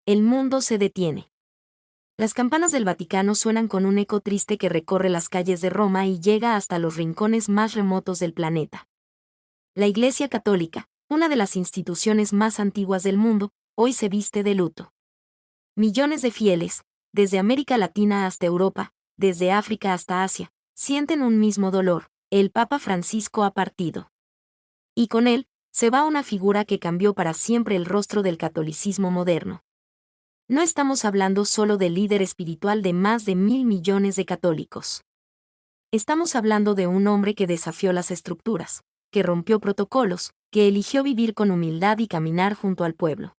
el mundo se detiene. Las campanas del Vaticano suenan con un eco triste que recorre las calles de Roma y llega hasta los rincones más remotos del planeta. La Iglesia Católica, una de las instituciones más antiguas del mundo, hoy se viste de luto. Millones de fieles, desde América Latina hasta Europa, desde África hasta Asia, sienten un mismo dolor: el Papa Francisco ha partido. Y con él, se va una figura que cambió para siempre el rostro del catolicismo moderno. No estamos hablando solo del líder espiritual de más de 1.000 millones de católicos. Estamos hablando de un hombre que desafió las estructuras, que rompió protocolos, que eligió vivir con humildad y caminar junto al pueblo.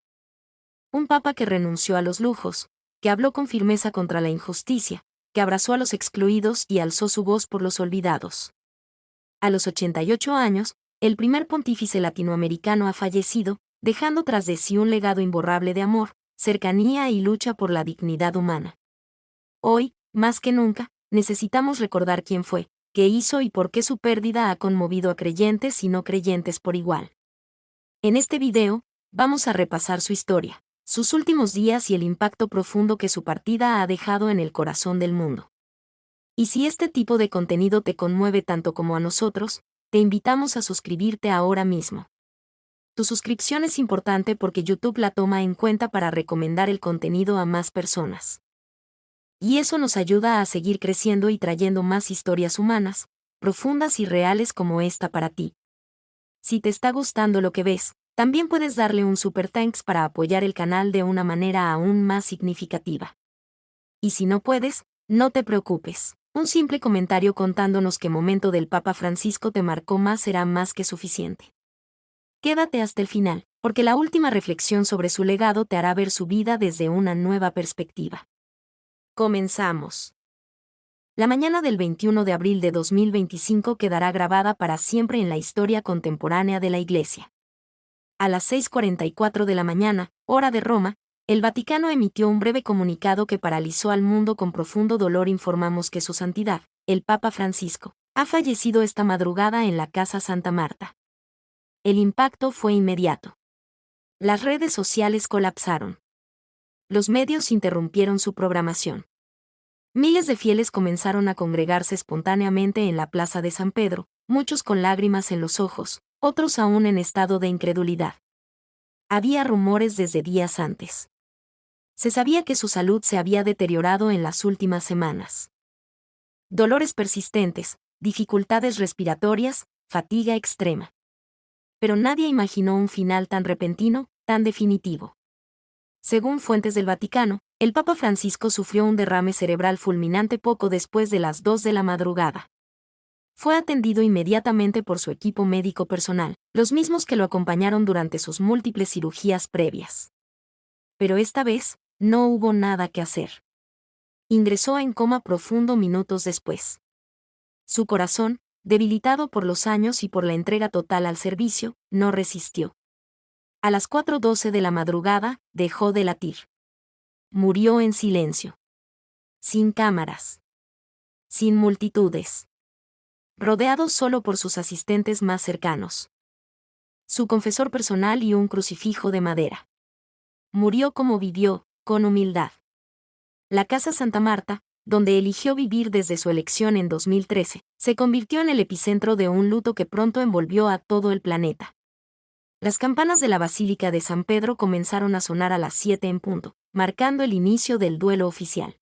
Un papa que renunció a los lujos, que habló con firmeza contra la injusticia, que abrazó a los excluidos y alzó su voz por los olvidados. A los 88 años, el primer pontífice latinoamericano ha fallecido, dejando tras de sí un legado imborrable de amor, cercanía y lucha por la dignidad humana. Hoy, más que nunca, necesitamos recordar quién fue, qué hizo y por qué su pérdida ha conmovido a creyentes y no creyentes por igual. En este video, vamos a repasar su historia, sus últimos días y el impacto profundo que su partida ha dejado en el corazón del mundo. Y si este tipo de contenido te conmueve tanto como a nosotros, te invitamos a suscribirte ahora mismo. Tu suscripción es importante porque YouTube la toma en cuenta para recomendar el contenido a más personas. Y eso nos ayuda a seguir creciendo y trayendo más historias humanas, profundas y reales como esta para ti. Si te está gustando lo que ves, también puedes darle un super thanks para apoyar el canal de una manera aún más significativa. Y si no puedes, no te preocupes. Un simple comentario contándonos qué momento del Papa Francisco te marcó más será más que suficiente. Quédate hasta el final, porque la última reflexión sobre su legado te hará ver su vida desde una nueva perspectiva. Comenzamos. La mañana del 21 de abril de 2025 quedará grabada para siempre en la historia contemporánea de la Iglesia. A las 6:44 de la mañana, hora de Roma, el Vaticano emitió un breve comunicado que paralizó al mundo. Con profundo dolor informamos que Su Santidad, el Papa Francisco, ha fallecido esta madrugada en la Casa Santa Marta. El impacto fue inmediato. Las redes sociales colapsaron. Los medios interrumpieron su programación. Miles de fieles comenzaron a congregarse espontáneamente en la Plaza de San Pedro, muchos con lágrimas en los ojos, otros aún en estado de incredulidad. Había rumores desde días antes. Se sabía que su salud se había deteriorado en las últimas semanas. Dolores persistentes, dificultades respiratorias, fatiga extrema. Pero nadie imaginó un final tan repentino, tan definitivo. Según fuentes del Vaticano, el Papa Francisco sufrió un derrame cerebral fulminante poco después de las 2 de la madrugada. Fue atendido inmediatamente por su equipo médico personal, los mismos que lo acompañaron durante sus múltiples cirugías previas. Pero esta vez, no hubo nada que hacer. Ingresó en coma profundo minutos después. Su corazón, debilitado por los años y por la entrega total al servicio, no resistió. A las 4:12 de la madrugada, dejó de latir. Murió en silencio. Sin cámaras. Sin multitudes. Rodeado solo por sus asistentes más cercanos. Su confesor personal y un crucifijo de madera. Murió como vivió, con humildad. La Casa Santa Marta, donde eligió vivir desde su elección en 2013, se convirtió en el epicentro de un luto que pronto envolvió a todo el planeta. Las campanas de la Basílica de San Pedro comenzaron a sonar a las 7 en punto, marcando el inicio del duelo oficial.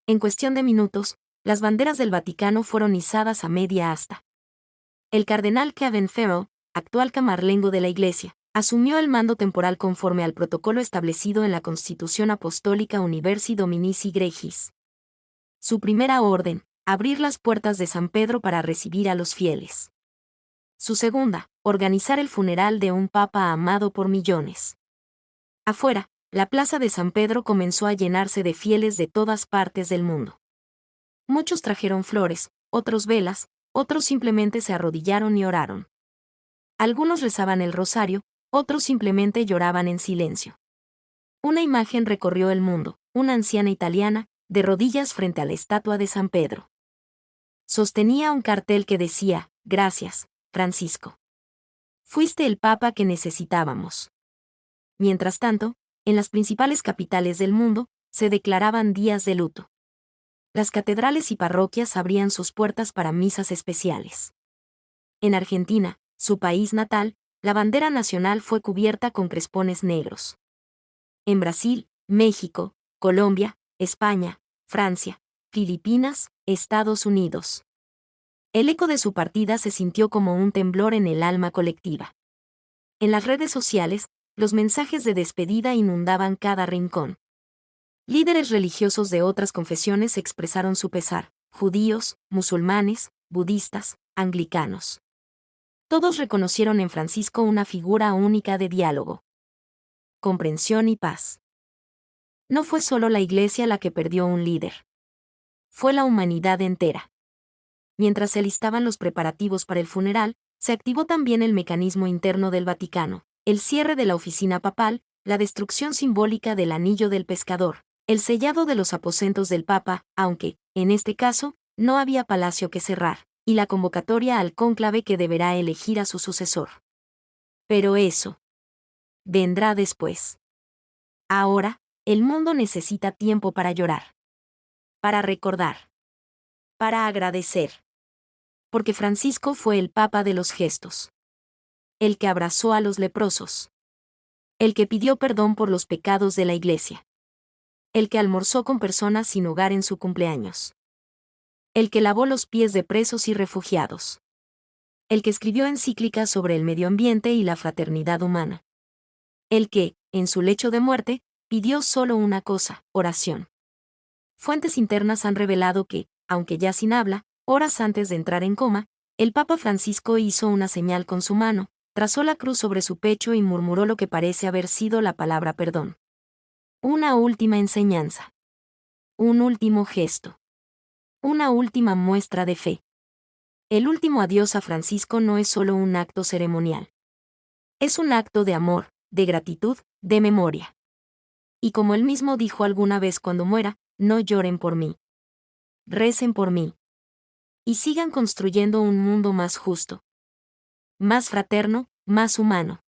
En cuestión de minutos, las banderas del Vaticano fueron izadas a media asta. El cardenal Kevin Farrell, actual camarlengo de la Iglesia, asumió el mando temporal conforme al protocolo establecido en la Constitución Apostólica Universi Dominici Gregis. Su primera orden, abrir las puertas de San Pedro para recibir a los fieles. Su segunda, organizar el funeral de un papa amado por millones. Afuera, la plaza de San Pedro comenzó a llenarse de fieles de todas partes del mundo. Muchos trajeron flores, otros velas, otros simplemente se arrodillaron y oraron. Algunos rezaban el rosario, otros simplemente lloraban en silencio. Una imagen recorrió el mundo, una anciana italiana, de rodillas frente a la estatua de San Pedro. Sostenía un cartel que decía: "Gracias, Francisco. Fuiste el papa que necesitábamos". Mientras tanto, En las principales capitales del mundo, se declaraban días de luto. Las catedrales y parroquias abrían sus puertas para misas especiales. En Argentina, su país natal, la bandera nacional fue cubierta con crespones negros. En Brasil, México, Colombia, España, Francia, Filipinas, Estados Unidos. El eco de su partida se sintió como un temblor en el alma colectiva. En las redes sociales, los mensajes de despedida inundaban cada rincón. Líderes religiosos de otras confesiones expresaron su pesar: judíos, musulmanes, budistas, anglicanos. Todos reconocieron en Francisco una figura única de diálogo, comprensión y paz. No fue solo la Iglesia la que perdió un líder. Fue la humanidad entera. Mientras se alistaban los preparativos para el funeral, se activó también el mecanismo interno del Vaticano: el cierre de la oficina papal, la destrucción simbólica del anillo del pescador, el sellado de los aposentos del Papa, aunque, en este caso, no había palacio que cerrar, y la convocatoria al cónclave que deberá elegir a su sucesor. Pero eso vendrá después. Ahora, el mundo necesita tiempo para llorar, para recordar, para agradecer. Porque Francisco fue el Papa de los gestos. El que abrazó a los leprosos. El que pidió perdón por los pecados de la Iglesia. El que almorzó con personas sin hogar en su cumpleaños. El que lavó los pies de presos y refugiados. El que escribió encíclicas sobre el medio ambiente y la fraternidad humana. El que, en su lecho de muerte, pidió solo una cosa: oración. Fuentes internas han revelado que, aunque ya sin habla, horas antes de entrar en coma, el Papa Francisco hizo una señal con su mano, trazó la cruz sobre su pecho y murmuró lo que parece haber sido la palabra perdón. Una última enseñanza. Un último gesto. Una última muestra de fe. El último adiós a Francisco no es solo un acto ceremonial. Es un acto de amor, de gratitud, de memoria. Y como él mismo dijo alguna vez: cuando muera, no lloren por mí. Recen por mí. Y sigan construyendo un mundo más justo, más fraterno, más humano.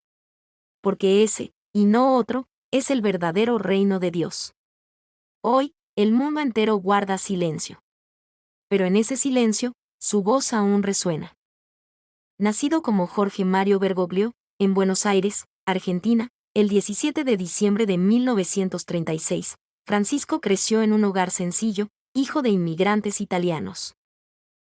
Porque ese, y no otro, es el verdadero reino de Dios. Hoy, el mundo entero guarda silencio. Pero en ese silencio, su voz aún resuena. Nacido como Jorge Mario Bergoglio, en Buenos Aires, Argentina, el 17 de diciembre de 1936, Francisco creció en un hogar sencillo, hijo de inmigrantes italianos.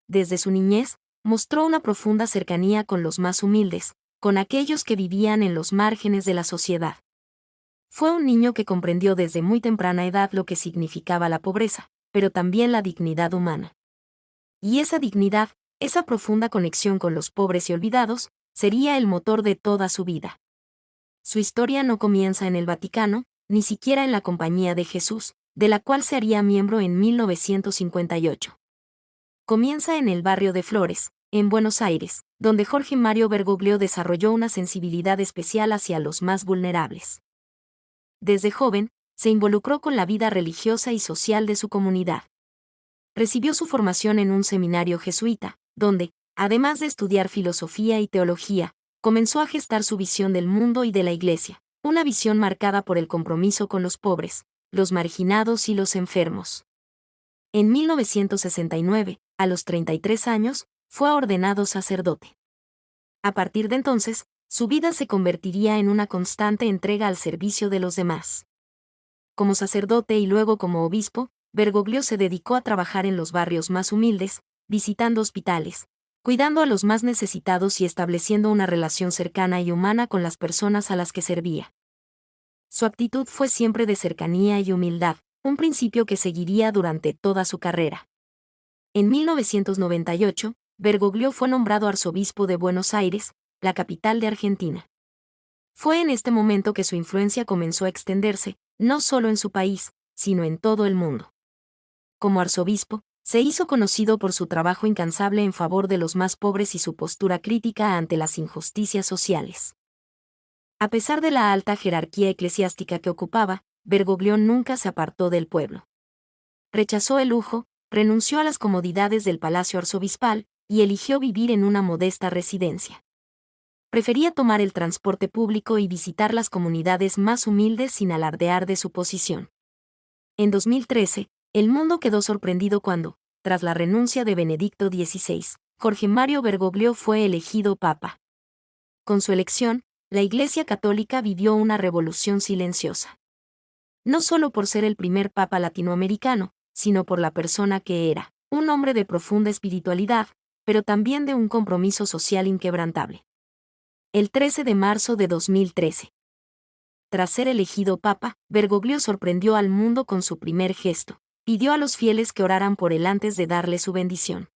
Desde su niñez, mostró una profunda cercanía con los más humildes, con aquellos que vivían en los márgenes de la sociedad. Fue un niño que comprendió desde muy temprana edad lo que significaba la pobreza, pero también la dignidad humana. Y esa dignidad, esa profunda conexión con los pobres y olvidados, sería el motor de toda su vida. Su historia no comienza en el Vaticano, ni siquiera en la Compañía de Jesús, de la cual se haría miembro en 1958. Comienza en el barrio de Flores, en Buenos Aires, donde Jorge Mario Bergoglio desarrolló una sensibilidad especial hacia los más vulnerables. Desde joven, se involucró con la vida religiosa y social de su comunidad. Recibió su formación en un seminario jesuita, donde, además de estudiar filosofía y teología, comenzó a gestar su visión del mundo y de la Iglesia, una visión marcada por el compromiso con los pobres, los marginados y los enfermos. En 1969, a los 33 años, fue ordenado sacerdote. A partir de entonces, su vida se convertiría en una constante entrega al servicio de los demás. Como sacerdote y luego como obispo, Bergoglio se dedicó a trabajar en los barrios más humildes, visitando hospitales, cuidando a los más necesitados y estableciendo una relación cercana y humana con las personas a las que servía. Su actitud fue siempre de cercanía y humildad, un principio que seguiría durante toda su carrera. En 1998, Bergoglio fue nombrado arzobispo de Buenos Aires, la capital de Argentina. Fue en este momento que su influencia comenzó a extenderse, no solo en su país, sino en todo el mundo. Como arzobispo, se hizo conocido por su trabajo incansable en favor de los más pobres y su postura crítica ante las injusticias sociales. A pesar de la alta jerarquía eclesiástica que ocupaba, Bergoglio nunca se apartó del pueblo. Rechazó el lujo, renunció a las comodidades del palacio arzobispal y eligió vivir en una modesta residencia. Prefería tomar el transporte público y visitar las comunidades más humildes sin alardear de su posición. En 2013, el mundo quedó sorprendido cuando, tras la renuncia de Benedicto XVI, Jorge Mario Bergoglio fue elegido papa. Con su elección, la Iglesia Católica vivió una revolución silenciosa. No solo por ser el primer papa latinoamericano, sino por la persona que era, un hombre de profunda espiritualidad, pero también de un compromiso social inquebrantable. El 13 de marzo de 2013. Tras ser elegido papa, Bergoglio sorprendió al mundo con su primer gesto. Pidió a los fieles que oraran por él antes de darle su bendición.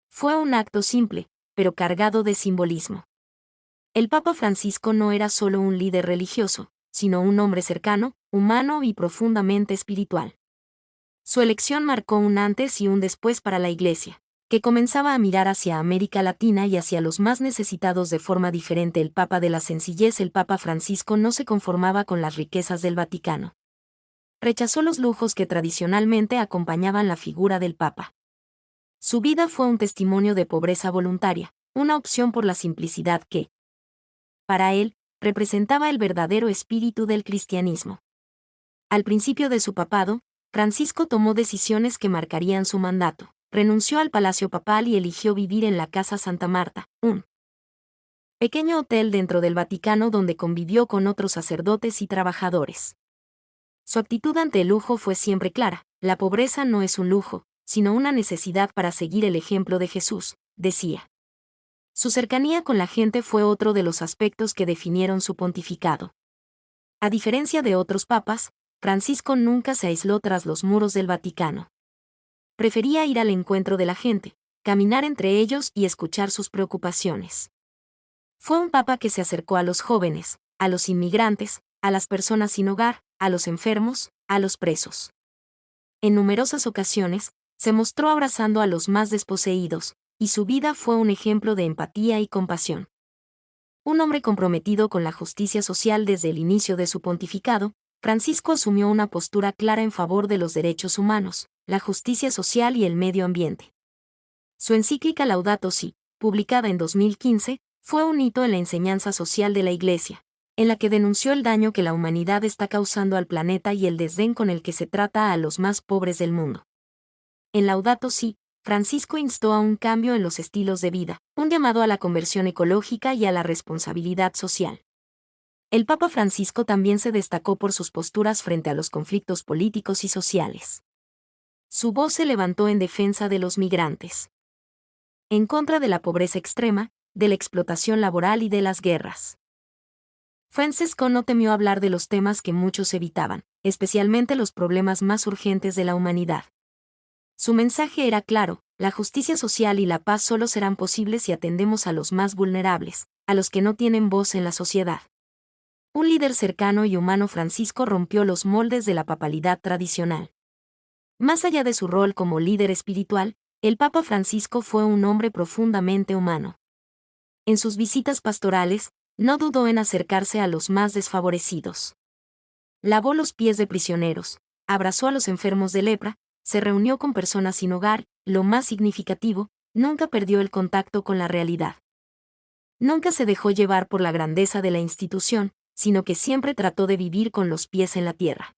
Fue un acto simple, pero cargado de simbolismo. El Papa Francisco no era solo un líder religioso, sino un hombre cercano, humano y profundamente espiritual. Su elección marcó un antes y un después para la Iglesia, que comenzaba a mirar hacia América Latina y hacia los más necesitados de forma diferente. El Papa de la sencillez. El Papa Francisco no se conformaba con las riquezas del Vaticano. Rechazó los lujos que tradicionalmente acompañaban la figura del Papa. Su vida fue un testimonio de pobreza voluntaria, una opción por la simplicidad que, para él, representaba el verdadero espíritu del cristianismo. Al principio de su papado, Francisco tomó decisiones que marcarían su mandato. Renunció al Palacio Papal y eligió vivir en la Casa Santa Marta, un pequeño hotel dentro del Vaticano donde convivió con otros sacerdotes y trabajadores. Su actitud ante el lujo fue siempre clara: la pobreza no es un lujo, sino una necesidad para seguir el ejemplo de Jesús, decía. Su cercanía con la gente fue otro de los aspectos que definieron su pontificado. A diferencia de otros papas, Francisco nunca se aisló tras los muros del Vaticano. Prefería ir al encuentro de la gente, caminar entre ellos y escuchar sus preocupaciones. Fue un papa que se acercó a los jóvenes, a los inmigrantes, a las personas sin hogar, a los enfermos, a los presos. En numerosas ocasiones, se mostró abrazando a los más desposeídos, y su vida fue un ejemplo de empatía y compasión. Un hombre comprometido con la justicia social desde el inicio de su pontificado, Francisco asumió una postura clara en favor de los derechos humanos, la justicia social y el medio ambiente. Su encíclica Laudato Si, publicada en 2015, fue un hito en la enseñanza social de la Iglesia, en la que denunció el daño que la humanidad está causando al planeta y el desdén con el que se trata a los más pobres del mundo. En Laudato Si, Francisco instó a un cambio en los estilos de vida, un llamado a la conversión ecológica y a la responsabilidad social. El Papa Francisco también se destacó por sus posturas frente a los conflictos políticos y sociales. Su voz se levantó en defensa de los migrantes, en contra de la pobreza extrema, de la explotación laboral y de las guerras. Francisco no temió hablar de los temas que muchos evitaban, especialmente los problemas más urgentes de la humanidad. Su mensaje era claro: la justicia social y la paz solo serán posibles si atendemos a los más vulnerables, a los que no tienen voz en la sociedad. Un líder cercano y humano, Francisco rompió los moldes de la papalidad tradicional. Más allá de su rol como líder espiritual, el Papa Francisco fue un hombre profundamente humano. En sus visitas pastorales, no dudó en acercarse a los más desfavorecidos. Lavó los pies de prisioneros, abrazó a los enfermos de lepra, se reunió con personas sin hogar. Lo más significativo, nunca perdió el contacto con la realidad. Nunca se dejó llevar por la grandeza de la institución, sino que siempre trató de vivir con los pies en la tierra.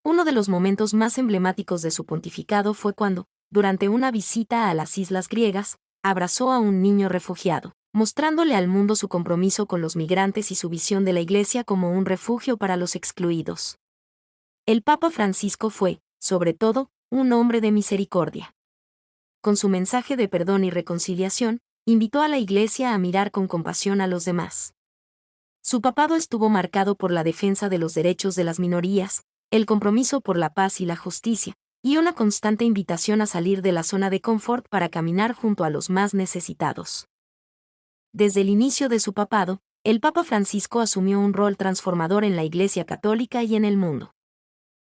Uno de los momentos más emblemáticos de su pontificado fue cuando, durante una visita a las islas griegas, abrazó a un niño refugiado, mostrándole al mundo su compromiso con los migrantes y su visión de la Iglesia como un refugio para los excluidos. El Papa Francisco fue, sobre todo, un hombre de misericordia. Con su mensaje de perdón y reconciliación, invitó a la Iglesia a mirar con compasión a los demás. Su papado estuvo marcado por la defensa de los derechos de las minorías, el compromiso por la paz y la justicia, y una constante invitación a salir de la zona de confort para caminar junto a los más necesitados. Desde el inicio de su papado, el Papa Francisco asumió un rol transformador en la Iglesia Católica y en el mundo.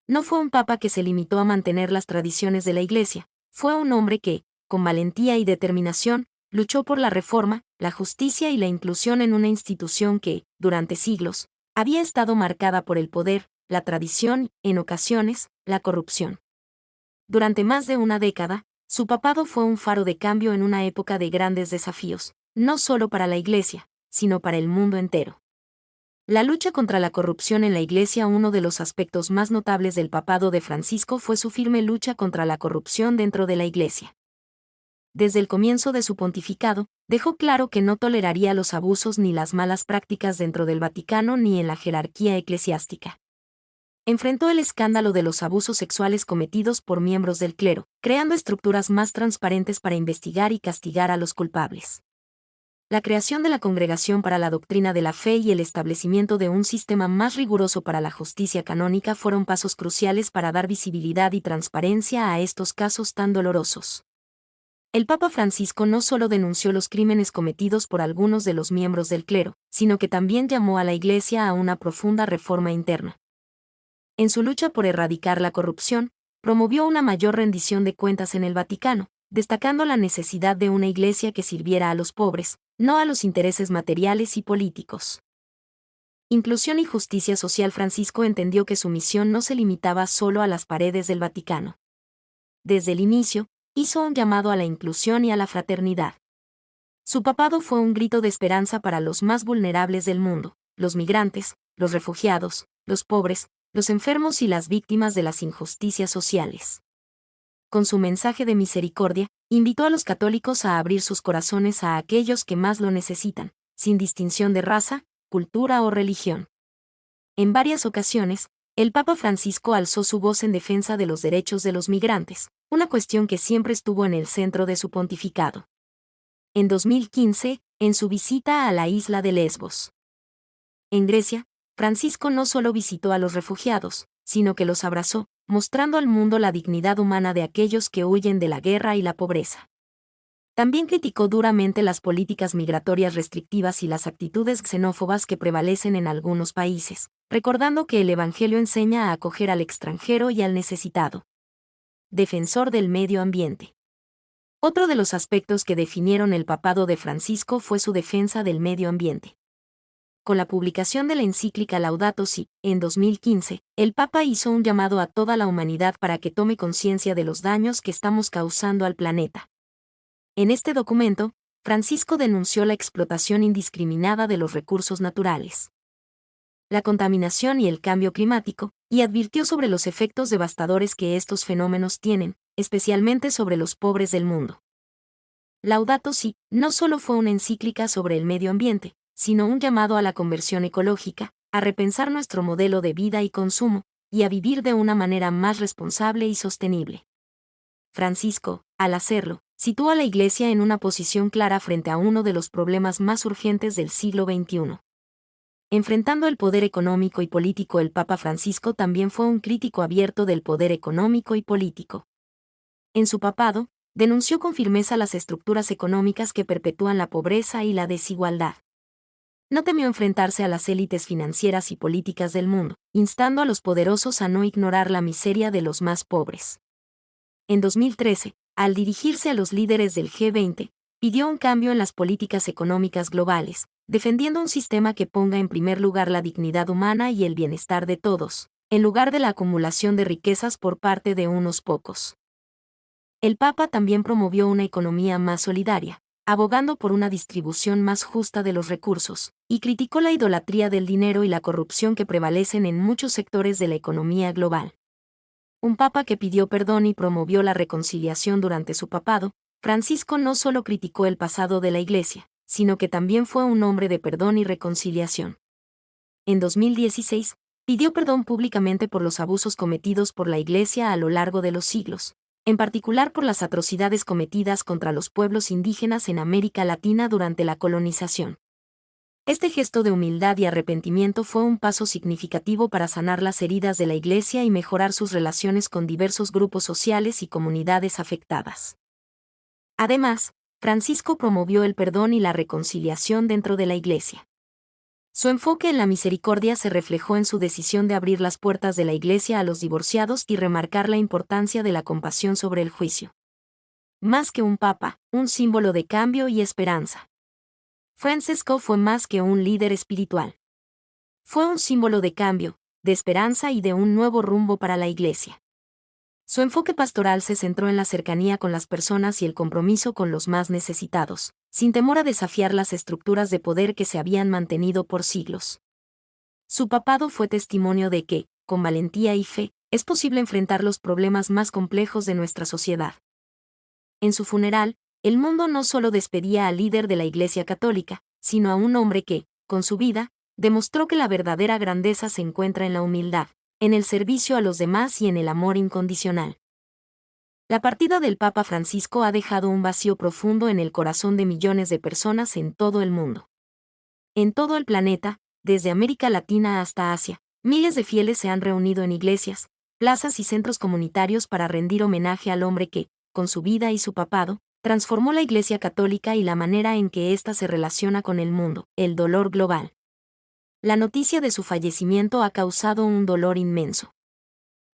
No fue un papa que se limitó a mantener las tradiciones de la Iglesia, fue un hombre que, con valentía y determinación, luchó por la reforma, la justicia y la inclusión en una institución que, durante siglos, había estado marcada por el poder, la tradición, en ocasiones, la corrupción. Durante más de una década, su papado fue un faro de cambio en una época de grandes desafíos, no solo para la Iglesia, sino para el mundo entero. La lucha contra la corrupción en la Iglesia. Uno de los aspectos más notables del papado de Francisco fue su firme lucha contra la corrupción dentro de la Iglesia. Desde el comienzo de su pontificado, dejó claro que no toleraría los abusos ni las malas prácticas dentro del Vaticano ni en la jerarquía eclesiástica. Enfrentó el escándalo de los abusos sexuales cometidos por miembros del clero, creando estructuras más transparentes para investigar y castigar a los culpables. La creación de la Congregación para la Doctrina de la Fe y el establecimiento de un sistema más riguroso para la justicia canónica fueron pasos cruciales para dar visibilidad y transparencia a estos casos tan dolorosos. El Papa Francisco no solo denunció los crímenes cometidos por algunos de los miembros del clero, sino que también llamó a la Iglesia a una profunda reforma interna. En su lucha por erradicar la corrupción, promovió una mayor rendición de cuentas en el Vaticano, destacando la necesidad de una Iglesia que sirviera a los pobres, no a los intereses materiales y políticos. Inclusión y justicia social. Francisco entendió que su misión no se limitaba solo a las paredes del Vaticano. Desde el inicio, hizo un llamado a la inclusión y a la fraternidad. Su papado fue un grito de esperanza para los más vulnerables del mundo, los migrantes, los refugiados, los pobres, los enfermos y las víctimas de las injusticias sociales. Con su mensaje de misericordia, invitó a los católicos a abrir sus corazones a aquellos que más lo necesitan, sin distinción de raza, cultura o religión. En varias ocasiones, el Papa Francisco alzó su voz en defensa de los derechos de los migrantes, una cuestión que siempre estuvo en el centro de su pontificado. En 2015, en su visita a la isla de Lesbos, en Grecia, Francisco no solo visitó a los refugiados, sino que los abrazó, mostrando al mundo la dignidad humana de aquellos que huyen de la guerra y la pobreza. También criticó duramente las políticas migratorias restrictivas y las actitudes xenófobas que prevalecen en algunos países, recordando que el Evangelio enseña a acoger al extranjero y al necesitado. Defensor del medio ambiente. Otro de los aspectos que definieron el papado de Francisco fue su defensa del medio ambiente. Con la publicación de la encíclica Laudato Si, en 2015, el Papa hizo un llamado a toda la humanidad para que tome conciencia de los daños que estamos causando al planeta. En este documento, Francisco denunció la explotación indiscriminada de los recursos naturales, la contaminación y el cambio climático, y advirtió sobre los efectos devastadores que estos fenómenos tienen, especialmente sobre los pobres del mundo. Laudato Si no solo fue una encíclica sobre el medio ambiente, sino un llamado a la conversión ecológica, a repensar nuestro modelo de vida y consumo, y a vivir de una manera más responsable y sostenible. Francisco, al hacerlo, situó a la Iglesia en una posición clara frente a uno de los problemas más urgentes del siglo XXI. Enfrentando el poder económico y político, el Papa Francisco también fue un crítico abierto del poder económico y político. En su papado, denunció con firmeza las estructuras económicas que perpetúan la pobreza y la desigualdad. No temió enfrentarse a las élites financieras y políticas del mundo, instando a los poderosos a no ignorar la miseria de los más pobres. En 2013, al dirigirse a los líderes del G20, pidió un cambio en las políticas económicas globales, defendiendo un sistema que ponga en primer lugar la dignidad humana y el bienestar de todos, en lugar de la acumulación de riquezas por parte de unos pocos. El Papa también promovió una economía más solidaria, abogando por una distribución más justa de los recursos, y criticó la idolatría del dinero y la corrupción que prevalecen en muchos sectores de la economía global. Un papa que pidió perdón y promovió la reconciliación durante su papado, Francisco no solo criticó el pasado de la Iglesia, sino que también fue un hombre de perdón y reconciliación. En 2016, pidió perdón públicamente por los abusos cometidos por la Iglesia a lo largo de los siglos, en particular por las atrocidades cometidas contra los pueblos indígenas en América Latina durante la colonización. Este gesto de humildad y arrepentimiento fue un paso significativo para sanar las heridas de la Iglesia y mejorar sus relaciones con diversos grupos sociales y comunidades afectadas. Además, Francisco promovió el perdón y la reconciliación dentro de la Iglesia. Su enfoque en la misericordia se reflejó en su decisión de abrir las puertas de la Iglesia a los divorciados y remarcar la importancia de la compasión sobre el juicio. Más que un papa, un símbolo de cambio y esperanza. Francisco fue más que un líder espiritual. Fue un símbolo de cambio, de esperanza y de un nuevo rumbo para la Iglesia. Su enfoque pastoral se centró en la cercanía con las personas y el compromiso con los más necesitados, sin temor a desafiar las estructuras de poder que se habían mantenido por siglos. Su papado fue testimonio de que, con valentía y fe, es posible enfrentar los problemas más complejos de nuestra sociedad. En su funeral, el mundo no solo despedía al líder de la Iglesia Católica, sino a un hombre que, con su vida, demostró que la verdadera grandeza se encuentra en la humildad, en el servicio a los demás y en el amor incondicional. La partida del Papa Francisco ha dejado un vacío profundo en el corazón de millones de personas en todo el mundo. En todo el planeta, desde América Latina hasta Asia, miles de fieles se han reunido en iglesias, plazas y centros comunitarios para rendir homenaje al hombre que, con su vida y su papado, transformó la Iglesia Católica y la manera en que ésta se relaciona con el mundo, el dolor global. La noticia de su fallecimiento ha causado un dolor inmenso.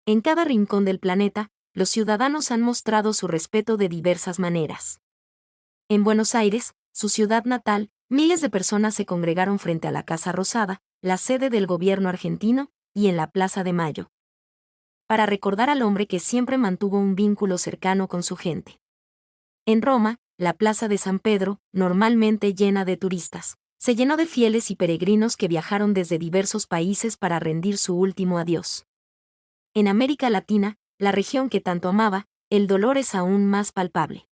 En cada rincón del planeta, los ciudadanos han mostrado su respeto de diversas maneras. En Buenos Aires, su ciudad natal, miles de personas se congregaron frente a la Casa Rosada, la sede del gobierno argentino, y en la Plaza de Mayo, para recordar al hombre que siempre mantuvo un vínculo cercano con su gente. En Roma, la Plaza de San Pedro, normalmente llena de turistas, se llenó de fieles y peregrinos que viajaron desde diversos países para rendir su último adiós. En América Latina, la región que tanto amaba, el dolor es aún más palpable.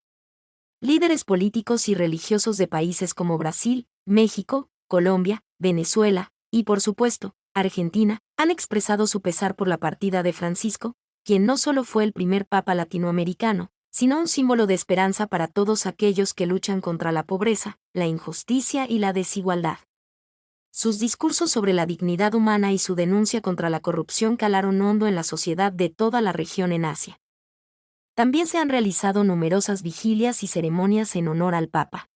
Líderes políticos y religiosos de países como Brasil, México, Colombia, Venezuela, y por supuesto, Argentina, han expresado su pesar por la partida de Francisco, quien no solo fue el primer papa latinoamericano, sino un símbolo de esperanza para todos aquellos que luchan contra la pobreza, la injusticia y la desigualdad. Sus discursos sobre la dignidad humana y su denuncia contra la corrupción calaron hondo en la sociedad de toda la región en Asia. También se han realizado numerosas vigilias y ceremonias en honor al Papa.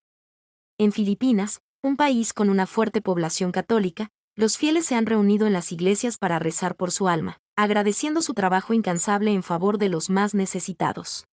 En Filipinas, un país con una fuerte población católica, los fieles se han reunido en las iglesias para rezar por su alma, agradeciendo su trabajo incansable en favor de los más necesitados.